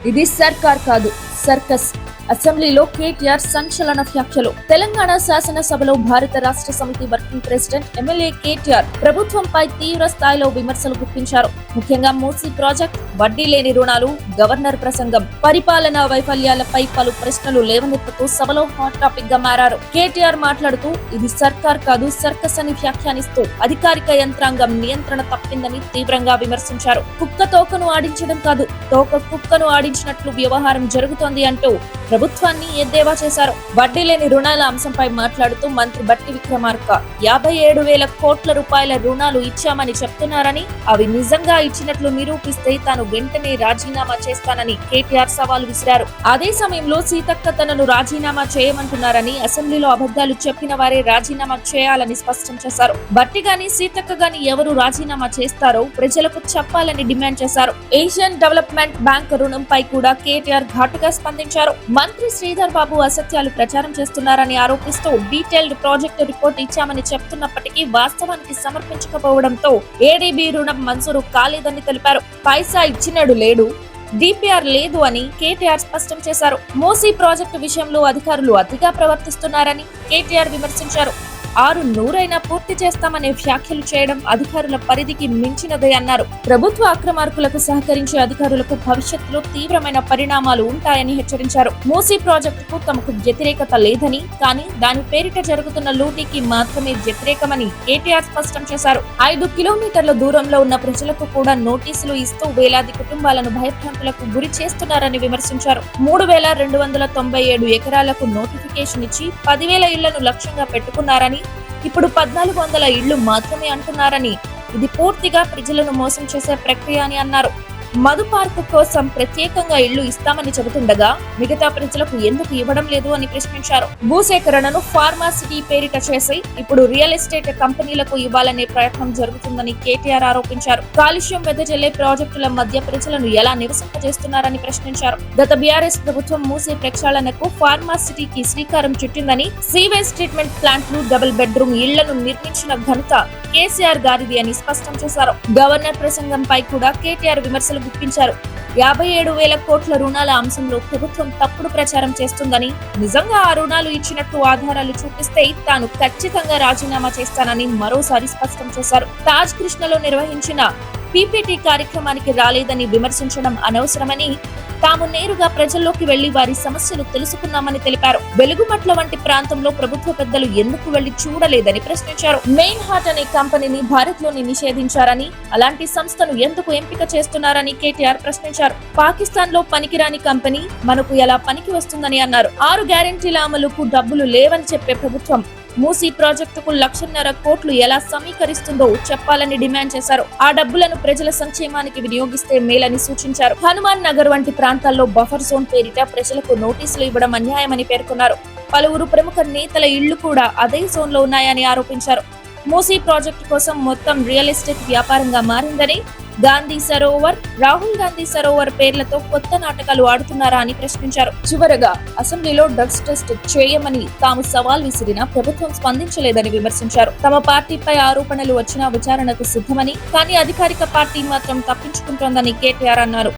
ఇది సర్కార్ కాదు, సర్కస్. అసెంబ్లీలో కేటీఆర్ సంచలన వ్యాఖ్యలు. తెలంగాణ శాసనసభలో భారత రాష్ట్ర సమితి వర్కింగ్ ప్రెసిడెంట్ ఎమ్మెల్యే కేటీఆర్ ప్రభుత్వంపై తీవ్ర స్థాయిలో విమర్శలు గుప్పించారు. ముఖ్యంగా మూసీ ప్రాజెక్ట్, వడ్డీ లేని రుణాలు, గవర్నర్ ప్రసంగం, పరిపాలనా వైఫల్యాలపై పలు ప్రశ్నలు లేవనెత్తుతూ సభలో హాట్ టాపిక్ గా మారారు. కేటీఆర్ మాట్లాడుతూ ఇది సర్కార్ కాదు, సర్కస్ అని వ్యాఖ్యానిస్తూ అధికారిక యంత్రాంగం నియంత్రణ తప్పిందని తీవ్రంగా విమర్శించారు. కుక్క తోకను ఆడించడం కాదు, తోక కుక్కను ఆడించినట్లు వ్యవహారం జరుగుతోంది అంటూ ప్రభుత్వాన్ని ఎద్దేవా చేశారు. వడ్డీ లేని రుణాల అంశంపై మాట్లాడుతూ మంత్రి బట్టి విక్రమార్క 57,000 కోట్ల రూపాయల రుణాలు ఇచ్చామని చెప్తున్నారని, అవి నిజంగా ఇచ్చినట్లు నిరూపిస్తే తాను వెంటనే రాజీనామా చేస్తానని కేటీఆర్ సవాల్ విసిరారు. అదే సమయంలో సీతక్క తనను రాజీనామా చేయమంటున్నారని, అసెంబ్లీలో అబద్ధాలు చెప్పిన వారే రాజీనామా చేయాలని స్పష్టం చేశారు. బట్టి గాని సీతక్క గాని ఎవరు రాజీనామా చేస్తారో ప్రజలకు చెప్పాలని డిమాండ్ చేశారు. ఏషియన్ డెవలప్మెంట్ బ్యాంక్ రుణంపై కూడా కేటీఆర్ ఘాటుగా స్పందించారు. మంత్రి శ్రీధర్ బాబు అసత్యాలు ప్రచారం చేస్తున్నారని ఆరోపిస్తూ డీటెయిల్డ్ ప్రాజెక్టు రిపోర్ట్ ఇచ్చామని చెప్తున్నప్పటికీ వాస్తవానికి సమర్పించకపోవడంతో ఏడీబీ రుణం మంజూరు కాలేదని తెలిపారు. పైసా ఇచ్చినడు లేడు, డిపిఆర్ లేదు అని కేటీఆర్ స్పష్టం చేశారు. మూసీ ప్రాజెక్టు విషయంలో అధికారులు అతిగా ప్రవర్తిస్తున్నారని కేటీఆర్ విమర్శించారు. 600 పూర్తి చేస్తామనే వ్యాఖ్యలు చేయడం అధికారుల పరిధికి మించినదే అన్నారు. ప్రభుత్వ అక్రమార్కులకు సహకరించే అధికారులకు భవిష్యత్తులో తీవ్రమైన పరిణామాలు ఉంటాయని హెచ్చరించారు. మూసీ ప్రాజెక్టుకు తమకు వ్యతిరేకత లేదని, కానీ దాని పేరిట జరుగుతున్న లూటీకి మాత్రమే వ్యతిరేకమని కేటీఆర్ స్పష్టం చేశారు. 5 కిలోమీటర్ల దూరంలో ఉన్న ప్రజలకు కూడా నోటీసులు ఇస్తూ వేలాది కుటుంబాలను భయభ్రాంతులకు గురి చేస్తున్నారని విమర్శించారు. 3,297 ఎకరాలకు నోటిఫికేషన్ ఇచ్చి 10,000 ఇళ్లను లక్ష్యంగా పెట్టుకున్నారని, ఇప్పుడు 1,400 ఇళ్లు మాత్రమే అంటున్నారని, ఇది పూర్తిగా ప్రజలను మోసం చేసే ప్రక్రియ అని అన్నారు. మధు పార్క్ కోసం ప్రత్యేకంగా ఇళ్లు ఇస్తామని చెబుతుండగా మిగతా ప్రజలకు ఎందుకు ఇవ్వడం లేదు అని ప్రశ్నించారు. భూసేకరణను ఫార్మాసిటీ పేరిట చేసి ఇప్పుడు రియల్ ఎస్టేట్ కంపెనీలకు ఇవ్వాలనే ప్రయత్నం జరుగుతుందని కేటీఆర్ ఆరోపించారు. కాలుష్యం వెదజల్లే ప్రాజెక్టుల మధ్య ప్రజలను ఎలా నివసింపజేస్తున్నారని ప్రశ్నించారు. గత బీఆర్ఎస్ ప్రభుత్వం మూసీ ప్రక్షాళనకు ఫార్మాసిటీకి శ్రీకారం చుట్టిందని, సీవేజ్ ట్రీట్మెంట్ ప్లాంట్లు, డబుల్ బెడ్రూమ్ ఇళ్లను నిర్మించిన ఘనత కేసీఆర్ గారిది అని స్పష్టం చేశారు. గవర్నర్ ప్రసంగంపై కూడా కేటీఆర్ విమర్శలు గుప్పించారు. 57,000 కోట్ల రుణాల అంశంలో ప్రభుత్వం తప్పుడు ప్రచారం చేస్తుందని, నిజంగా ఆ రుణాలు ఇచ్చినట్టు ఆధారాలు చూపిస్తే తాను ఖచ్చితంగా రాజీనామా చేస్తానని మరోసారి స్పష్టం చేశారు. తాజ్ కృష్ణలో నిర్వహించిన పీపీటీ కార్యక్రమానికి రాలేదని విమర్శించడం అనవసరమని, తాము నేరుగా ప్రజల్లోకి వెళ్లి వారి సమస్యలు తెలుసుకున్నామని తెలిపారు. వెలుగుమట్ల వంటి ప్రాంతంలో ప్రభుత్వ పెద్దలు ఎందుకు వెళ్లి చూడలేదని ప్రశ్నించారు. మెయిన్ హార్ట్ అనే కంపెనీని భారత్ లోని నిషేధించారని, అలాంటి సంస్థను ఎందుకు ఎంపిక చేస్తున్నారని కేటీఆర్ ప్రశ్నించారు. పాకిస్తాన్ లో పనికిరాని కంపెనీ మనకు ఎలా పనికి వస్తుందని అన్నారు. 6 గ్యారెంటీల అమలుకు డబ్బులు లేవని చెప్పే ప్రభుత్వం మూసీ ప్రాజెక్టుకు 1,50,000 కోట్లు ఎలా సమీకరిస్తుందో చెప్పాలని డిమాండ్ చేశారు. ఆ డబ్బులను ప్రజల సంక్షేమానికి వినియోగిస్తే మేలని సూచించారు. హనుమాన్ నగర్ వంటి ప్రాంతాల్లో బఫర్ జోన్ పేరిట ప్రజలకు నోటీసులు ఇవ్వడం అన్యాయమని పేర్కొన్నారు. పలువురు ప్రముఖ నేతల ఇళ్లు కూడా అదే జోన్ లో ఉన్నాయని ఆరోపించారు. మూసీ ప్రాజెక్టు కోసం మొత్తం రియల్ ఎస్టేట్ వ్యాపారంగా మారిందని, గాంధీ సరోవర్, రాహుల్ గాంధీ సరోవర్ పేర్లతో కొత్త నాటకాలు ఆడుతున్నారా అని ప్రశ్నించారు. చివరగా అసెంబ్లీలో డ్రగ్స్ టెస్ట్ చేయమని తాము సవాల్ విసిరినా ప్రభుత్వం స్పందించలేదని విమర్శించారు. తమ పార్టీపై ఆరోపణలు వచ్చినా విచారణకు సిద్ధమని, కానీ అధికారిక పార్టీ మాత్రం తప్పించుకుంటోందని కేటీఆర్ అన్నారు.